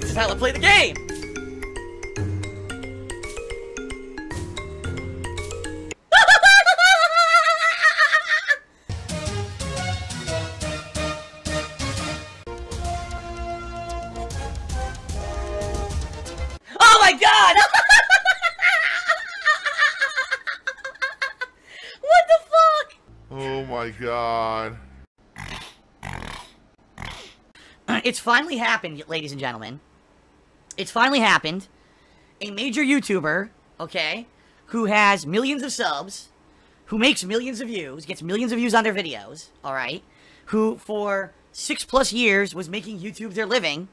This is how I play the game! Oh my god! What the fuck? Oh my god. It's finally happened, ladies and gentlemen. It's finally happened. A major YouTuber, okay, who has millions of subs, who makes millions of views, gets millions of views on their videos, alright, who for 6+ years was making YouTube their living,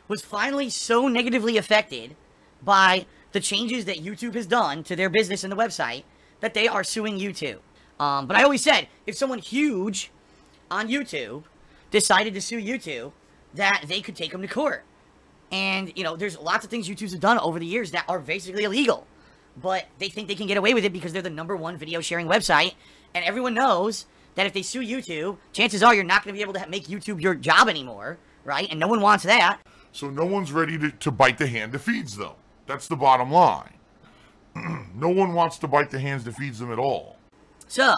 was finally so negatively affected by the changes that YouTube has done to their business and the website that they are suing YouTube. But I always said, if someone huge on YouTube decided to sue YouTube, that they could take them to court. And, you know, there's lots of things YouTube's done over the years that are basically illegal. But they think they can get away with it because they're the #1 video sharing website. And everyone knows that if they sue YouTube, chances are you're not going to be able to make YouTube your job anymore, right? And no one wants that. So no one's ready to bite the hand that feeds them. That's the bottom line. No one wants to bite the hands that feeds them at all. So,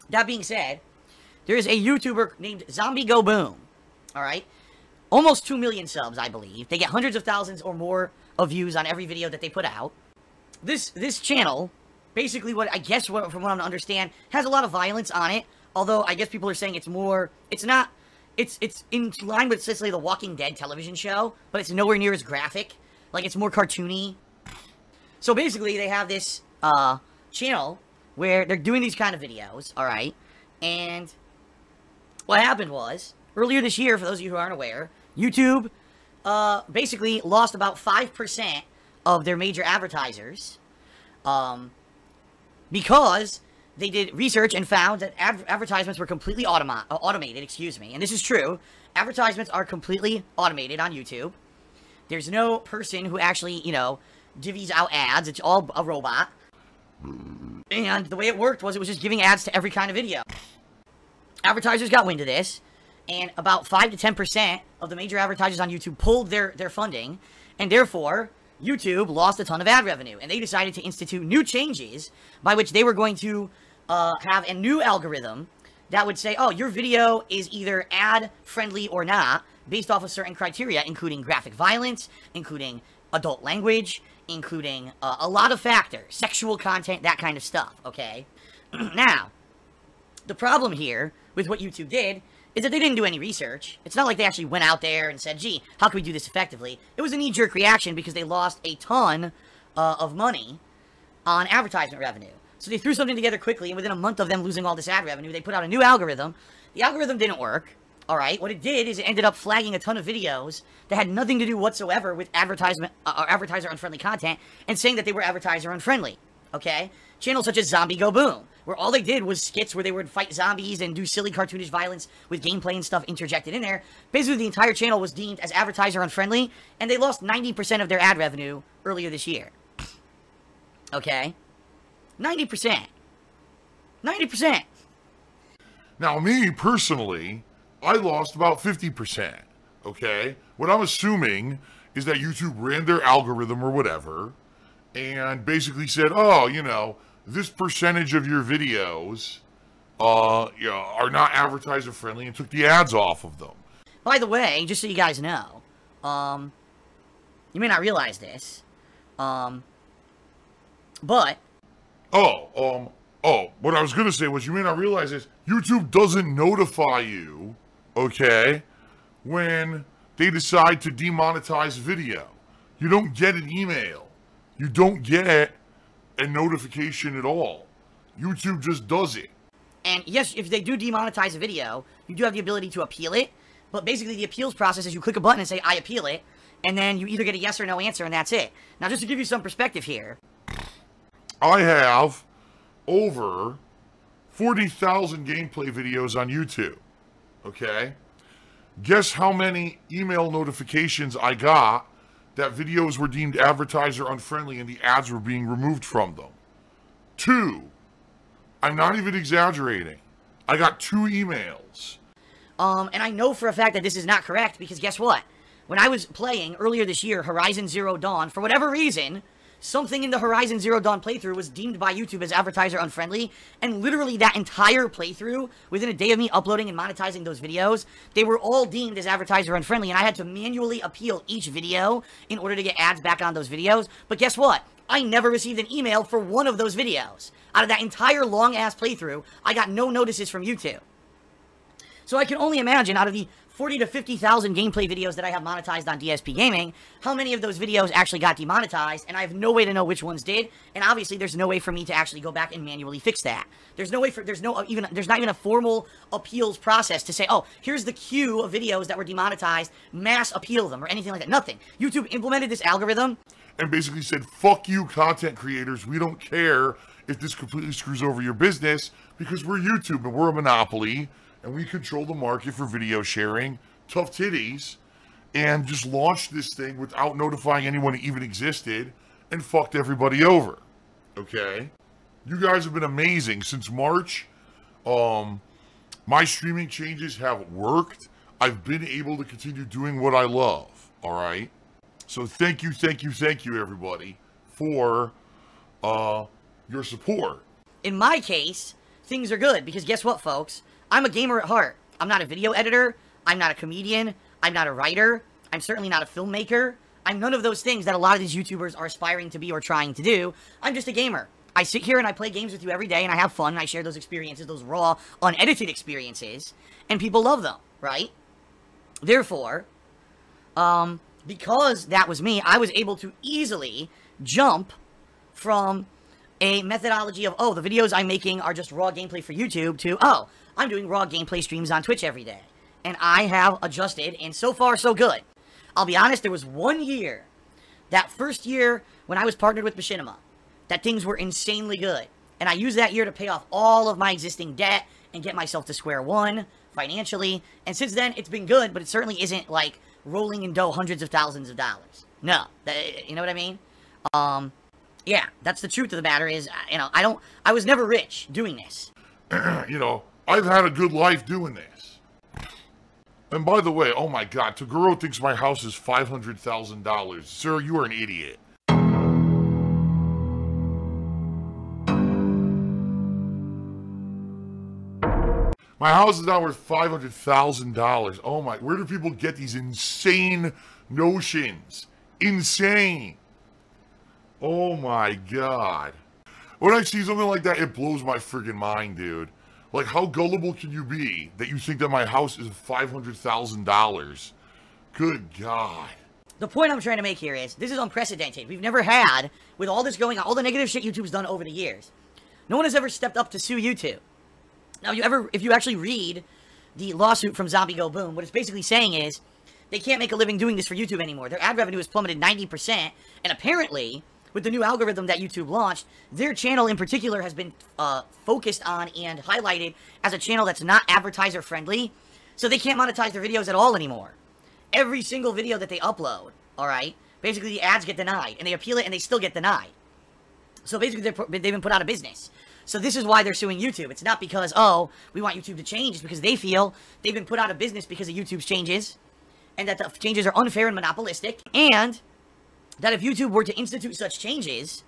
that being said, there's a YouTuber named Zombie Go Boom. Alright? Almost 2 million subs, I believe. They get hundreds of thousands or more of views on every video that they put out. This channel, basically from what I'm to understand, has a lot of violence on it. Although, I guess people are saying it's in line with, essentially, the Walking Dead television show, but it's nowhere near as graphic. Like, it's more cartoony. So, basically, they have this, channel where they're doing these kind of videos, alright? And what happened was, earlier this year, for those of you who aren't aware, YouTube basically lost about 5% of their major advertisers because they did research and found that advertisements were completely automated, excuse me. And this is true. Advertisements are completely automated on YouTube. There's no person who actually, you know, divvies out ads. It's all a robot. And the way it worked was it was just giving ads to every kind of video. Advertisers got wind of this, and about 5 to 10% of the major advertisers on YouTube pulled their funding, and therefore, YouTube lost a ton of ad revenue, and they decided to institute new changes by which they were going to have a new algorithm that would say, oh, your video is either ad-friendly or not, based off of certain criteria, including graphic violence, including adult language, including a lot of factors, sexual content, that kind of stuff, okay? Now, the problem here with what YouTube did is that they didn't do any research. It's not like they actually went out there and said, gee, how can we do this effectively? It was a knee-jerk reaction because they lost a ton of money on advertisement revenue. So they threw something together quickly, and within a month of them losing all this ad revenue, they put out a new algorithm. The algorithm didn't work, alright? What it did is it ended up flagging a ton of videos that had nothing to do whatsoever with advertiser-unfriendly content and saying that they were advertiser-unfriendly, okay? Channels such as Zombie Go Boom, where all they did was skits where they would fight zombies and do silly cartoonish violence with gameplay and stuff interjected in there. Basically, the entire channel was deemed as advertiser-unfriendly, and they lost 90% of their ad revenue earlier this year. Okay? 90%. 90%. Now, me, personally, I lost about 50%, okay? What I'm assuming is that YouTube ran their algorithm or whatever, and basically said, oh, you know, this percentage of your videos you know, are not advertiser friendly, and took the ads off of them. By the way, just so you guys know, you may not realize this, but... what I was going to say was, you may not realize this, YouTube doesn't notify you, okay, when they decide to demonetize video. You don't get an email. You don't get a notification at all. YouTube just does it. And yes, if they do demonetize a video, you do have the ability to appeal it, but basically the appeals process is you click a button and say, I appeal it, and then you either get a yes or no answer, and that's it. Now, just to give you some perspective here. I have over 40,000 gameplay videos on YouTube, okay? Guess how many email notifications I got that videos were deemed advertiser unfriendly and the ads were being removed from them? 2. I'm not even exaggerating. I got 2 emails. And I know for a fact that this is not correct because guess what? When I was playing earlier this year, Horizon Zero Dawn, for whatever reason, something in the Horizon Zero Dawn playthrough was deemed by YouTube as advertiser unfriendly, and literally that entire playthrough, within a day of me uploading and monetizing those videos, they were all deemed as advertiser unfriendly, and I had to manually appeal each video in order to get ads back on those videos. But guess what? I never received an email for one of those videos. Out of that entire long-ass playthrough, I got no notices from YouTube. So I can only imagine, out of the 40 to 50,000 gameplay videos that I have monetized on DSP Gaming, how many of those videos actually got demonetized, and I have no way to know which ones did, and obviously there's no way for me to actually go back and manually fix that. There's no way for, there's not even a formal appeals process to say, oh, here's the queue of videos that were demonetized, mass appeal them, or anything like that. Nothing. YouTube implemented this algorithm and basically said, fuck you, content creators. We don't care if this completely screws over your business, because we're YouTube and we're a monopoly, and we control the market for video sharing, tough titties, and just launched this thing without notifying anyone it even existed, and fucked everybody over. Okay? You guys have been amazing. Since March, my streaming changes have worked. I've been able to continue doing what I love. Alright? So thank you, everybody, for your support. In my case, things are good, because guess what, folks? I'm a gamer at heart. I'm not a video editor. I'm not a comedian. I'm not a writer. I'm certainly not a filmmaker. I'm none of those things that a lot of these YouTubers are aspiring to be or trying to do. I'm just a gamer. I sit here and I play games with you every day, and I have fun, and I share those experiences, those raw, unedited experiences, and people love them, right? Therefore, because that was me, I was able to easily jump from a methodology of, oh, the videos I'm making are just raw gameplay for YouTube, to, oh, I'm doing raw gameplay streams on Twitch every day. And I have adjusted, and so far, so good. I'll be honest, there was one year, that first year when I was partnered with Machinima, that things were insanely good. And I used that year to pay off all of my existing debt and get myself to square one financially. And since then, it's been good, but it certainly isn't like rolling in dough hundreds of thousands of dollars. No, you know what I mean? Yeah, that's the truth of the matter is, you know, I was never rich doing this. You know, I've had a good life doing this. And by the way, oh my god, Taguro thinks my house is $500,000. Sir, you are an idiot. My house is now worth $500,000. Oh my, where do people get these insane notions? Insane. Oh my god. When I see something like that, it blows my friggin' mind, dude. Like, how gullible can you be that you think that my house is $500,000? Good God. The point I'm trying to make here is, this is unprecedented. We've never had, with all this going on, all the negative shit YouTube's done over the years, no one has ever stepped up to sue YouTube. Now, if you actually read the lawsuit from Zombie Go Boom, what it's basically saying is, they can't make a living doing this for YouTube anymore. Their ad revenue has plummeted 90%, and apparently, with the new algorithm that YouTube launched, their channel in particular has been focused on and highlighted as a channel that's not advertiser friendly, so they can't monetize their videos at all anymore. Every single video that they upload, alright, basically the ads get denied, and they appeal it and they still get denied. So basically they've been put out of business. So this is why they're suing YouTube. It's not because, oh, we want YouTube to change, it's because they feel they've been put out of business because of YouTube's changes, and that the changes are unfair and monopolistic, and that if YouTube were to institute such changes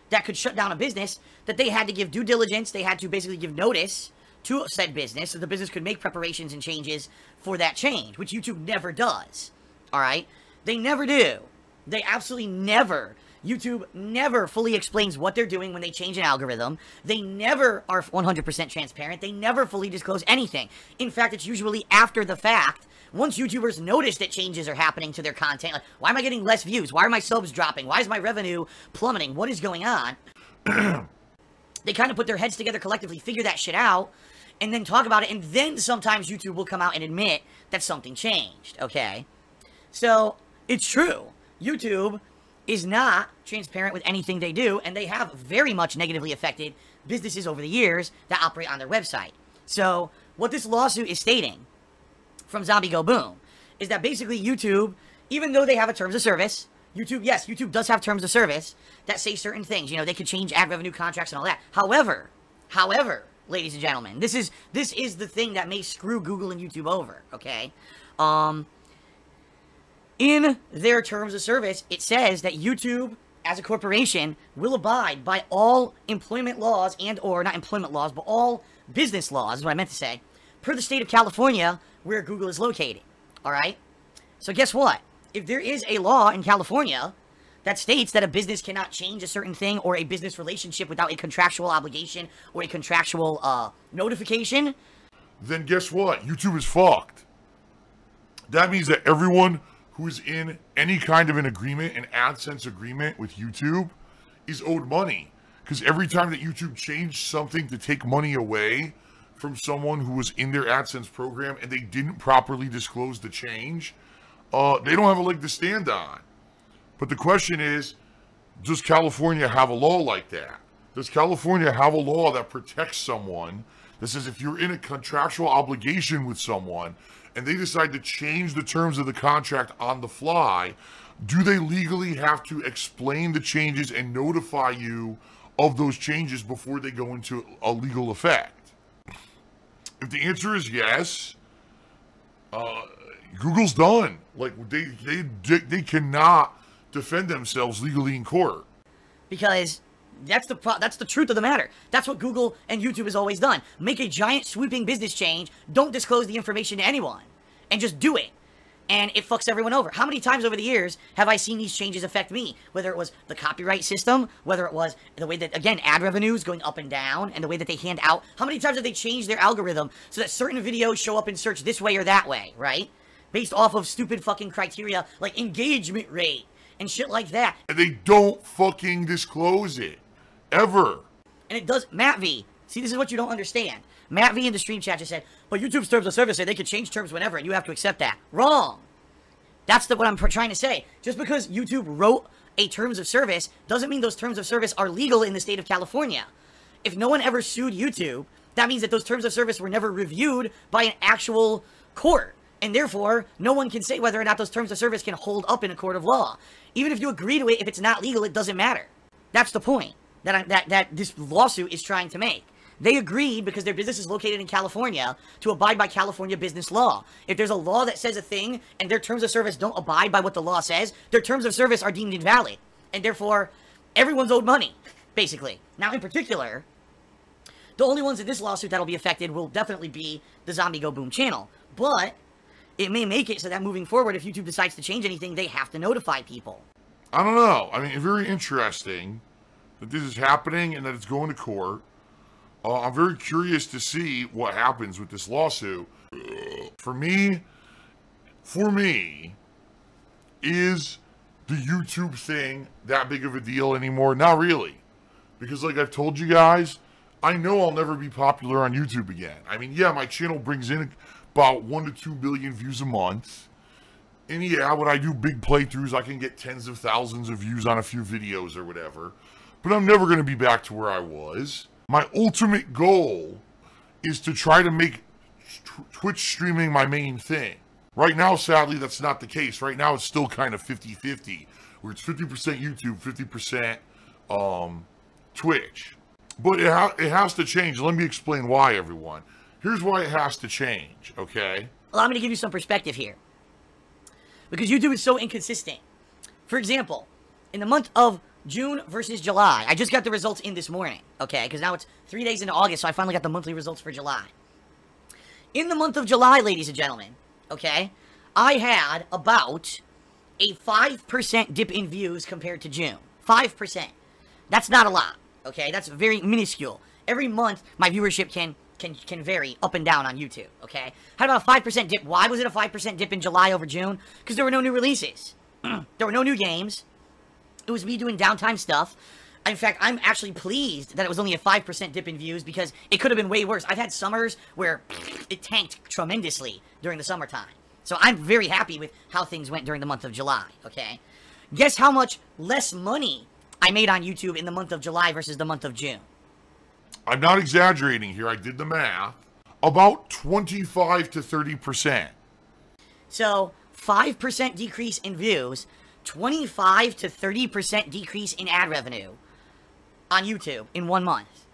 that could shut down a business, that they had to give due diligence, they had to basically give notice to said business, so the business could make preparations and changes for that change, which YouTube never does, alright? They never do. They absolutely never. YouTube never fully explains what they're doing when they change an algorithm. They never are 100% transparent. They never fully disclose anything. In fact, it's usually after the fact, once YouTubers notice that changes are happening to their content, like, why am I getting less views? Why are my subs dropping? Why is my revenue plummeting? What is going on? They kind of put their heads together collectively, figure that shit out, and then talk about it, and then sometimes YouTube will come out and admit that something changed, okay? So, it's true. YouTube is not transparent with anything they do, and they have very much negatively affected businesses over the years that operate on their website. So, what this lawsuit is stating from Zombie Go Boom is that basically YouTube, even though they have a terms of service, YouTube does have terms of service that say certain things. You know, they could change ad revenue contracts and all that. However, ladies and gentlemen, this is the thing that may screw Google and YouTube over, okay? In their terms of service, it says that YouTube, as a corporation, will abide by all employment laws and or, not employment laws, but all business laws, is what I meant to say, per the state of California, where Google is located. Alright? So guess what? If there is a law in California that states that a business cannot change a certain thing or a business relationship without a contractual obligation or a contractual notification, then guess what? YouTube is fucked. That means that everyone who is in any kind of an agreement, an AdSense agreement with YouTube, is owed money. Because every time that YouTube changed something to take money away from someone who was in their AdSense program and they didn't properly disclose the change, they don't have a leg to stand on. But the question is, does California have a law like that? Does California have a law that protects someone that says if you're in a contractual obligation with someone and they decide to change the terms of the contract on the fly, do they legally have to explain the changes and notify you of those changes before they go into a legal effect? If the answer is yes, Google's done. Like, they cannot defend themselves legally in court. Because that's the truth of the matter. That's what Google and YouTube has always done. Make a giant sweeping business change, don't disclose the information to anyone, and just do it. And it fucks everyone over. How many times over the years have I seen these changes affect me? Whether it was the copyright system, whether it was the way that, again, ad revenues going up and down, and the way that they hand out. How many times have they changed their algorithm so that certain videos show up in search this way or that way, right? Based off of stupid fucking criteria like engagement rate and shit like that. And they don't fucking disclose it. Ever. And it does, Matt V. See, this is what you don't understand. Matt V in the stream chat just said, but YouTube's terms of service say they can change terms whenever and you have to accept that. Wrong. That's what I'm trying to say. Just because YouTube wrote a terms of service doesn't mean those terms of service are legal in the state of California. If no one ever sued YouTube, that means that those terms of service were never reviewed by an actual court. And therefore, no one can say whether or not those terms of service can hold up in a court of law. Even if you agree to it, if it's not legal, it doesn't matter. That's the point that this lawsuit is trying to make. They agreed, because their business is located in California, to abide by California business law. If there's a law that says a thing, and their terms of service don't abide by what the law says, their terms of service are deemed invalid. And therefore, everyone's owed money, basically. Now, in particular, the only ones in this lawsuit that'll be affected will definitely be the Zombie Go Boom channel. But it may make it so that moving forward, if YouTube decides to change anything, they have to notify people. I don't know. I mean, very interesting that this is happening and that it's going to court. I'm very curious to see what happens with this lawsuit. For me, is the YouTube thing that big of a deal anymore? Not really. Because like I've told you guys, I know I'll never be popular on YouTube again. I mean, yeah, my channel brings in about 1 to 2 billion views a month. And yeah, when I do big playthroughs, I can get tens of thousands of views on a few videos or whatever. But I'm never going to be back to where I was. My ultimate goal is to try to make Twitch streaming my main thing. Right now, sadly, that's not the case. Right now, it's still kind of 50-50, where it's 50% YouTube, 50% Twitch. But it has to change. Let me explain why, everyone. Here's why it has to change, okay? Allow me to give you some perspective here. Because YouTube is so inconsistent. For example, in the month of June versus July, I just got the results in this morning, okay? Because now it's 3 days into August, so I finally got the monthly results for July. In the month of July, ladies and gentlemen, okay, I had about a 5% dip in views compared to June. 5%. That's not a lot, okay? That's very minuscule. Every month, my viewership can vary up and down on YouTube, okay? Had about a 5% dip. Why was it a 5% dip in July over June? Because there were no new releases. There were no new games. It was me doing downtime stuff. In fact, I'm actually pleased that it was only a 5% dip in views because it could have been way worse. I've had summers where it tanked tremendously during the summertime. So I'm very happy with how things went during the month of July, okay? Guess how much less money I made on YouTube in the month of July versus the month of June? I'm not exaggerating here. I did the math. About 25 to 30%. So, 5% decrease in views, 25 to 30% decrease in ad revenue on YouTube in 1 month.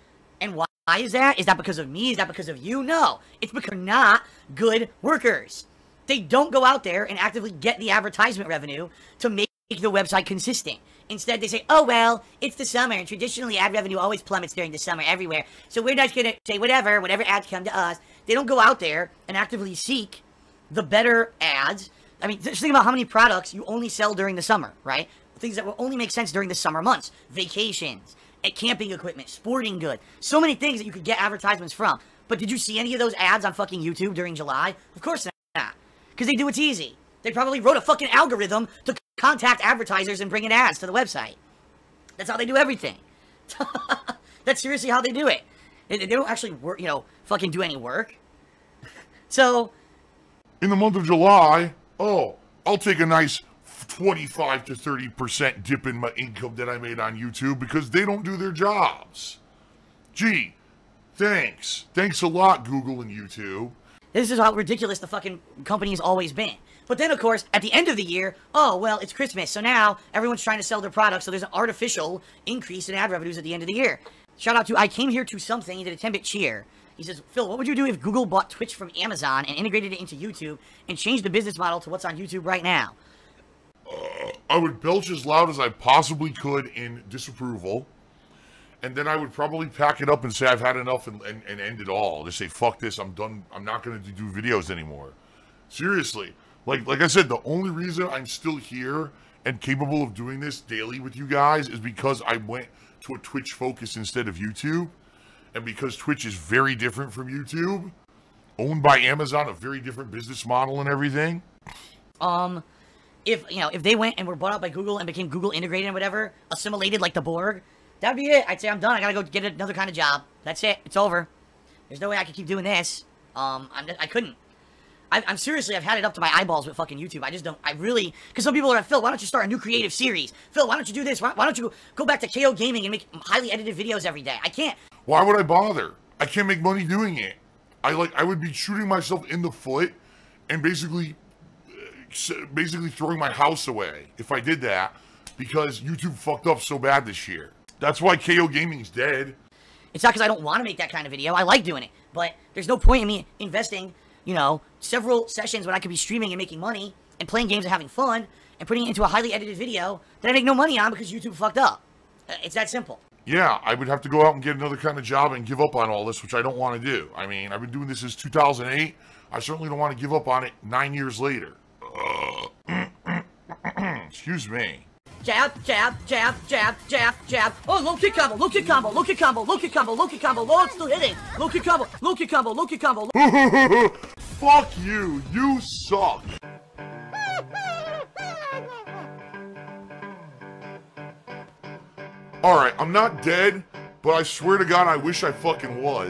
And why is that? Is that because of me? Is that because of you? No. It's because you're not good workers. They don't go out there and actively get the advertisement revenue to make the website consistent. Instead, they say, oh, well, it's the summer, and traditionally ad revenue always plummets during the summer everywhere, so we're not going to say whatever ads come to us. They don't go out there and actively seek the better ads. I mean, just think about how many products you only sell during the summer, right? Things that will only make sense during the summer months. Vacations, camping equipment, sporting goods. So many things that you could get advertisements from. But did you see any of those ads on fucking YouTube during July? Of course not. Because they do what's easy. They probably wrote a fucking algorithm to contact advertisers and bring in ads to the website. That's how they do everything. That's seriously how they do it. They don't actually work, fucking do any work. So, in the month of July, I'll take a nice 25 to 30% dip in my income that I made on YouTube because they don't do their jobs. Gee, thanks. Thanks a lot, Google and YouTube. This is how ridiculous the fucking company has always been. But then, of course, at the end of the year, oh, well, it's Christmas, so now everyone's trying to sell their products, so there's an artificial increase in ad revenues at the end of the year. Shout out to I Came Here to Something. He did a 10-bit cheer. He says, Phil, what would you do if Google bought Twitch from Amazon and integrated it into YouTube and changed the business model to what's on YouTube right now? I would belch as loud as I possibly could in disapproval. And then I would probably pack it up and say I've had enough and end it all. Just say, fuck this, I'm done. I'm not going to do videos anymore. Seriously. Like I said, the only reason I'm still here and capable of doing this daily with you guys is because I went to a Twitch focus instead of YouTube. And because Twitch is very different from YouTube, owned by Amazon, a very different business model and everything. If they went and were bought out by Google and became Google integrated and whatever, assimilated like the Borg, that'd be it. I'd say I'm done. I gotta go get another kind of job. That's it. It's over. There's no way I could keep doing this. I couldn't. I'm seriously, I've had it up to my eyeballs with fucking YouTube. I just don't, because some people are like, Phil, why don't you start a new creative series? Phil, why don't you do this? Why don't you go back to KO Gaming and make highly edited videos every day? I can't. Why would I bother? I can't make money doing it. I would be shooting myself in the foot and basically throwing my house away if I did that because YouTube fucked up so bad this year. That's why KO Gaming's dead. It's not because I don't want to make that kind of video. I like doing it. But there's no point in me investing, several sessions when I could be streaming and making money and playing games and having fun and putting it into a highly edited video that I make no money on because YouTube fucked up. It's that simple. Yeah, I would have to go out and get another kind of job and give up on all this, which I don't want to do. I mean, I've been doing this since 2008. I certainly don't want to give up on it 9 years later. Excuse me. Jab, jab, jab, jab, jab, jab. Oh, low kick combo, low kick combo, low kick combo, low kick combo, low kick combo. Oh, it's still hitting. Low kick combo, low kick combo, low kick combo. Fuck you. You suck. Alright, I'm not dead, but I swear to God I wish I fucking was.